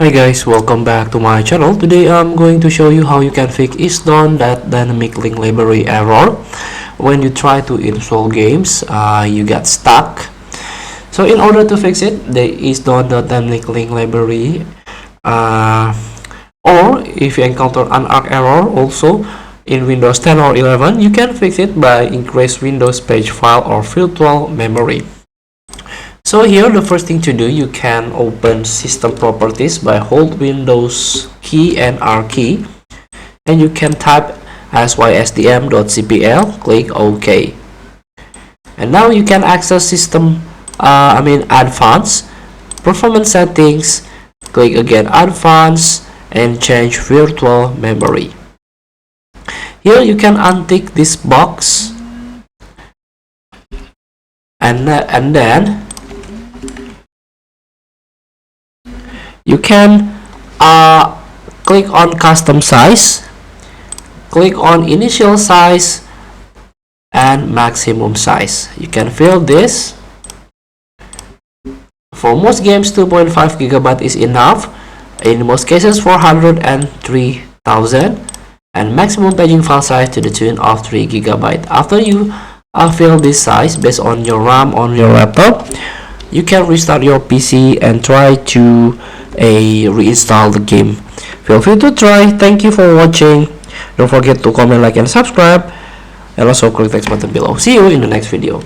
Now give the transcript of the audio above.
Hi guys, welcome back to my channel. Today I'm going to show you how you can fix isdone.dynamic link library error when you try to install games. You get stuck. So in order to fix it, the isdone.dynamic link library or if you encounter an arc error also in Windows 10 or 11, you can fix it by increase Windows page file or virtual memory. So here the first thing to do, you can open system properties by hold Windows key and R key, and you can type isdone.dll, click OK, and now you can access system advanced performance settings, click again advanced and change virtual memory. Here you can untick this box and then you can click on custom size, click on initial size and maximum size. You can fill this. For most games 2.5 GB is enough, in most cases 403,000, and maximum paging file size to the tune of 3 GB. After you fill this size based on your RAM on your laptop, you can restart your PC and try to reinstall the game. Feel free to try. Thank you for watching. Don't forget to comment, like and subscribe, and also click the text button below. See you in the next video.